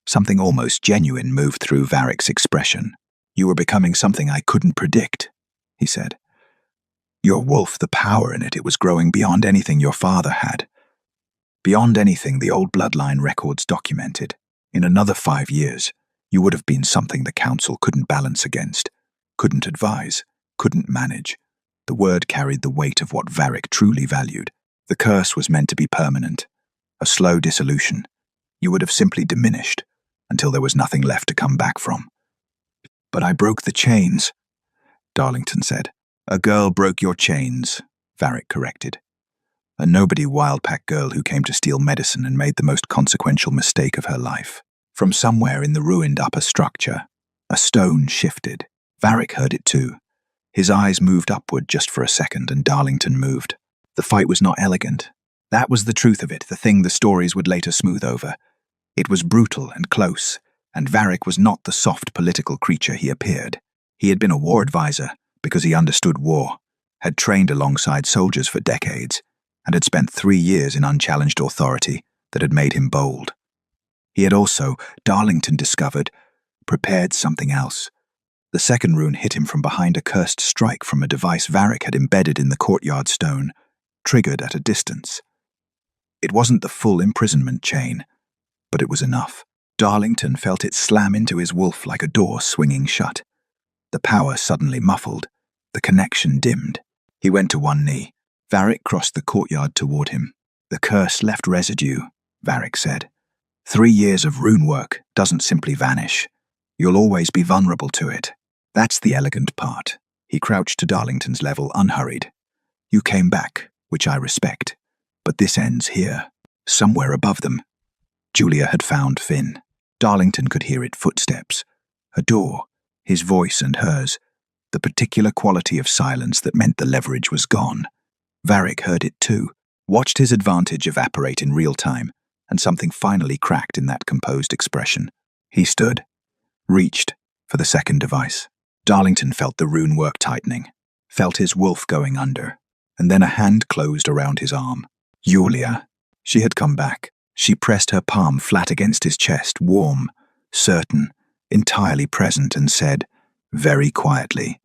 Something almost genuine moved through Varric's expression. "You were becoming something I couldn't predict," he said. "Your wolf, the power in it, it was growing beyond anything your father had. Beyond anything the old bloodline records documented. In another 5 years, you would have been something the council couldn't balance against, couldn't advise, couldn't manage." The word carried the weight of what Varric truly valued. The curse was meant to be permanent, a slow dissolution. You would have simply diminished until there was nothing left to come back from. "But I broke the chains," Darlington said. "A girl broke your chains," Varric corrected. "A nobody Wildpack girl who came to steal medicine and made the most consequential mistake of her life." From somewhere in the ruined upper structure, a stone shifted. Varric heard it too. His eyes moved upward just for a second, and Darlington moved. The fight was not elegant. That was the truth of it, the thing the stories would later smooth over. It was brutal and close, and Varric was not the soft political creature he appeared. He had been a war advisor because he understood war, had trained alongside soldiers for decades, and had spent 3 years in unchallenged authority that had made him bold. He had also, Darlington discovered, prepared something else. The second rune hit him from behind a cursed strike from a device Varric had embedded in the courtyard stone, triggered at a distance. It wasn't the full imprisonment chain, but it was enough. Darlington felt it slam into his wolf like a door swinging shut. The power suddenly muffled. The connection dimmed. He went to one knee. Varric crossed the courtyard toward him. "The curse left residue," Varric said. 3 years of rune work doesn't simply vanish. You'll always be vulnerable to it. That's the elegant part. He crouched to Darlington's level, unhurried. "You came back, which I respect. But this ends here, somewhere above them." Julia had found Finn. Darlington could hear it, footsteps. A door, his voice and hers, the particular quality of silence that meant the leverage was gone. Varric heard it too, watched his advantage evaporate in real time, and something finally cracked in that composed expression. He stood, reached for the second device. Darlington felt the rune work tightening, felt his wolf going under, and then a hand closed around his arm. Julia. She had come back. She pressed her palm flat against his chest, warm, certain, entirely present, and said, very quietly,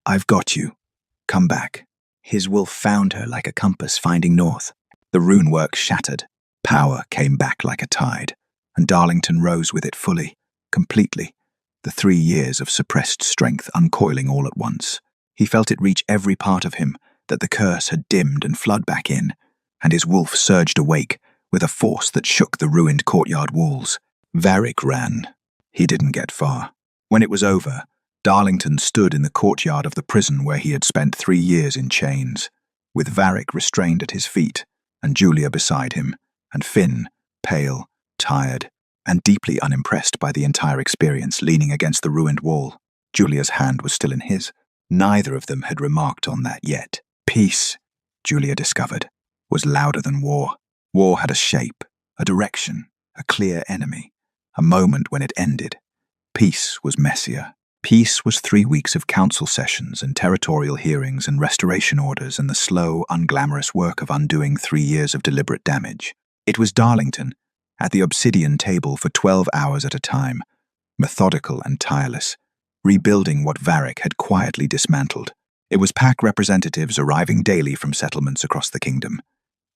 "I've got you. Come back." His wolf found her like a compass finding north. The rune work shattered. Power came back like a tide, and Darlington rose with it fully, completely, the 3 years of suppressed strength uncoiling all at once. He felt it reach every part of him that the curse had dimmed and flood back in, and his wolf surged awake with a force that shook the ruined courtyard walls. Varric ran. He didn't get far. When it was over, Darlington stood in the courtyard of the prison where he had spent 3 years in chains, with Varric restrained at his feet, and Julia beside him, and Finn, pale, tired, and deeply unimpressed by the entire experience, leaning against the ruined wall. Julia's hand was still in his. Neither of them had remarked on that yet. Peace, Julia discovered, was louder than war. War had a shape, a direction, a clear enemy, a moment when it ended. Peace was messier. Peace was 3 weeks of council sessions and territorial hearings and restoration orders and the slow, unglamorous work of undoing 3 years of deliberate damage. It was Darlington, at the obsidian table for 12 hours at a time, methodical and tireless, rebuilding what Varric had quietly dismantled. It was pack representatives arriving daily from settlements across the kingdom,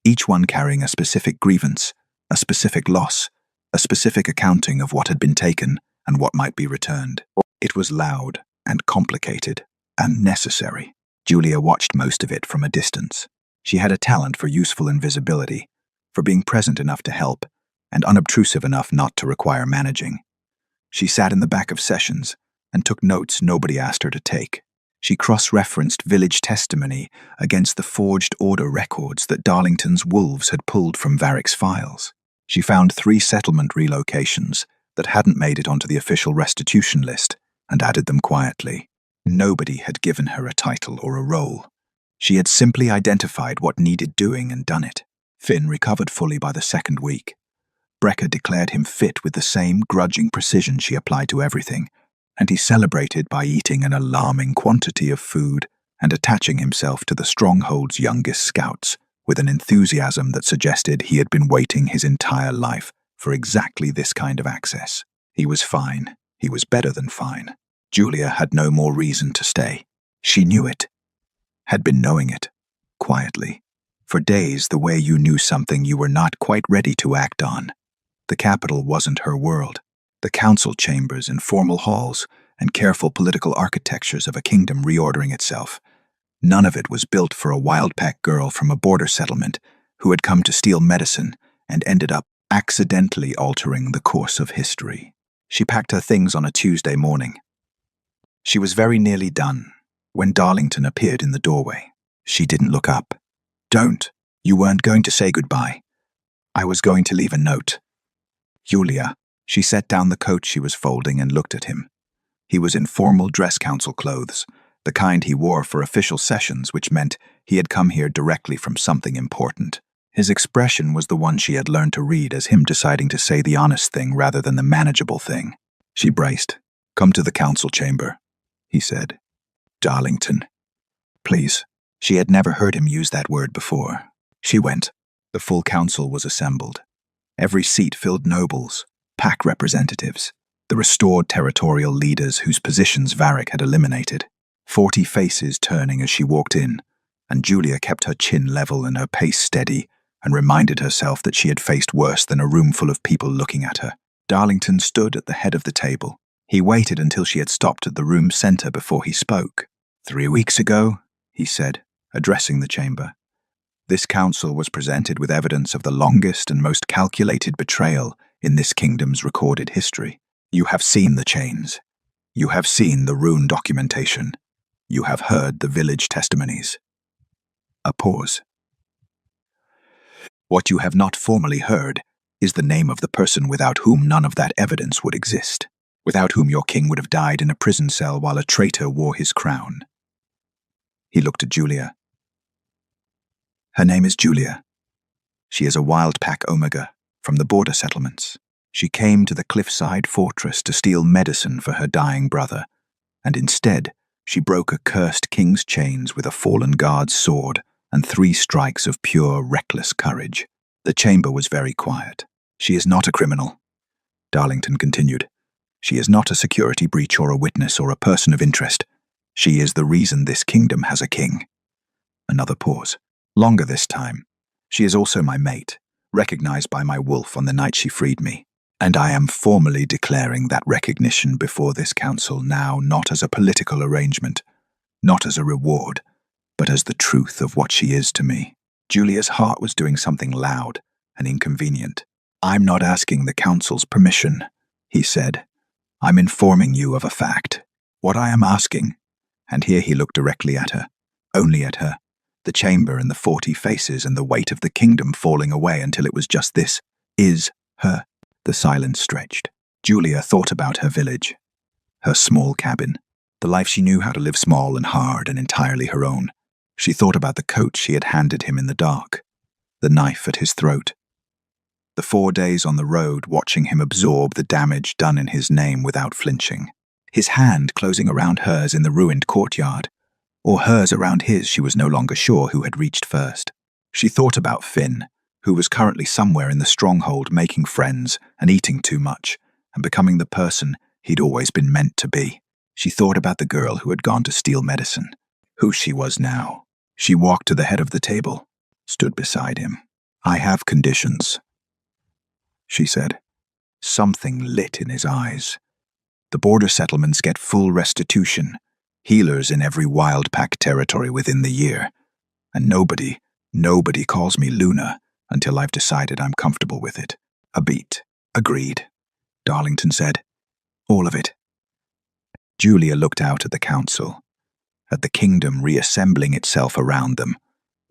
each one carrying a specific grievance, a specific loss, a specific accounting of what had been taken and what might be returned. It was loud and complicated and necessary. Julia watched most of it from a distance. She had a talent for useful invisibility, for being present enough to help, and unobtrusive enough not to require managing. She sat in the back of sessions and took notes nobody asked her to take. She cross-referenced village testimony against the forged order records that Darlington's wolves had pulled from Varric's files. She found 3 settlement relocations that hadn't made it onto the official restitution list and added them quietly. Nobody had given her a title or a role. She had simply identified what needed doing and done it. Finn recovered fully by the 2nd week. Brecca declared him fit with the same grudging precision she applied to everything, and he celebrated by eating an alarming quantity of food and attaching himself to the Stronghold's youngest scouts with an enthusiasm that suggested he had been waiting his entire life for exactly this kind of access. He was fine. He was better than fine. Julia had no more reason to stay. She knew it. Had been knowing it. Quietly. For days, the way you knew something you were not quite ready to act on. The capital wasn't her world. The council chambers and formal halls and careful political architectures of a kingdom reordering itself. None of it was built for a Wildpack girl from a border settlement who had come to steal medicine and ended up accidentally altering the course of history. She packed her things on a Tuesday morning. She was very nearly done when Darlington appeared in the doorway. She didn't look up. "Don't. You weren't going to say goodbye." "I was going to leave a note." "Julia." She set down the coat she was folding and looked at him. He was in formal dress council clothes, the kind he wore for official sessions, which meant he had come here directly from something important. His expression was the one she had learned to read as him deciding to say the honest thing rather than the manageable thing. She braced. "Come to the council chamber," he said. "Darlington. Please." She had never heard him use that word before. She went. The full council was assembled. Every seat filled nobles, pack representatives, the restored territorial leaders whose positions Varric had eliminated. 40 faces turning as she walked in, and Julia kept her chin level and her pace steady and reminded herself that she had faced worse than a room full of people looking at her. Darlington stood at the head of the table. He waited until she had stopped at the room's center before he spoke. 3 weeks ago, he said, addressing the chamber, this council was presented with evidence of the longest and most calculated betrayal in this kingdom's recorded history. You have seen the chains. You have seen the rune documentation. You have heard the village testimonies. A pause. What you have not formally heard is the name of the person without whom none of that evidence would exist, without whom your king would have died in a prison cell while a traitor wore his crown. He looked at Julia. Her name is Julia. She is a wild pack Omega from the border settlements. She came to the cliffside fortress to steal medicine for her dying brother, and instead she broke a cursed king's chains with a fallen guard's sword and 3 strikes of pure, reckless courage. The chamber was very quiet. She is not a criminal, Darlington continued. She is not a security breach or a witness or a person of interest. She is the reason this kingdom has a king. Another pause. Longer this time. She is also my mate, recognized by my wolf on the night she freed me. And I am formally declaring that recognition before this council now not as a political arrangement, not as a reward, but as the truth of what she is to me. Julia's heart was doing something loud and inconvenient. I'm not asking the council's permission, he said. I'm informing you of a fact. What I am asking, and here he looked directly at her, only at her, the chamber and the 40 faces and the weight of the kingdom falling away until it was just this, is her. The silence stretched. Julia thought about her village, her small cabin, the life she knew how to live small and hard and entirely her own. She thought about the coat she had handed him in the dark, the knife at his throat, the 4 days on the road watching him absorb the damage done in his name without flinching, his hand closing around hers in the ruined courtyard, or hers around his, she was no longer sure who had reached first. She thought about Finn, who was currently somewhere in the stronghold making friends and eating too much, and becoming the person he'd always been meant to be. She thought about the girl who had gone to steal medicine, who she was now. She walked to the head of the table, stood beside him. I have conditions, she said. Something lit in his eyes. The border settlements get full restitution, healers in every wild pack territory within the year, and nobody calls me Luna until I've decided I'm comfortable with it. A beat. Agreed, Darlington said. All of it. Julia looked out at the council, at the kingdom reassembling itself around them,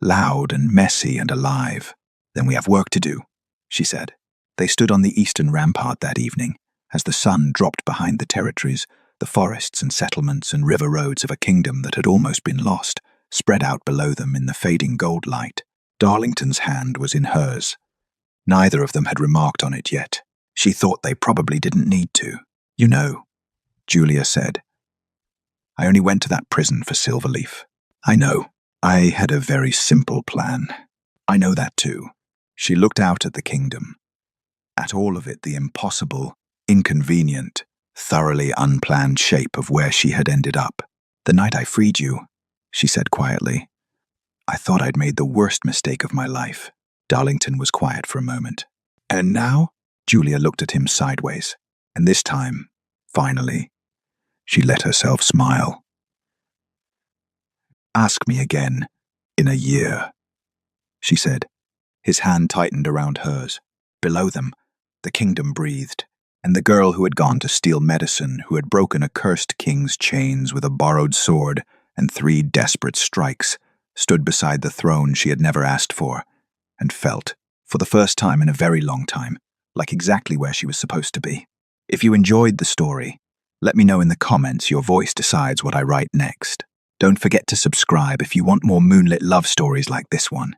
loud and messy and alive. Then we have work to do, she said. They stood on the eastern rampart that evening, as the sun dropped behind the territories, the forests and settlements and river roads of a kingdom that had almost been lost, spread out below them in the fading gold light. Darlington's hand was in hers. Neither of them had remarked on it yet. She thought they probably didn't need to. You know, Julia said. I only went to that prison for Silverleaf. I know. I had a very simple plan. I know that too. She looked out at the kingdom. At all of it, the impossible, inconvenient, thoroughly unplanned shape of where she had ended up. The night I freed you, she said quietly, I thought I'd made the worst mistake of my life. Darlington was quiet for a moment. And now? Julia looked at him sideways. And this time, finally, she let herself smile. Ask me again, in a year, she said. His hand tightened around hers. below them. The kingdom breathed, and the girl who had gone to steal medicine, who had broken a cursed king's chains with a borrowed sword and 3 desperate strikes, stood beside the throne she had never asked for, and felt, for the first time in a very long time, like exactly where she was supposed to be. If you enjoyed the story, let me know in the comments. Your voice decides what I write next. Don't forget to subscribe if you want more moonlit love stories like this one.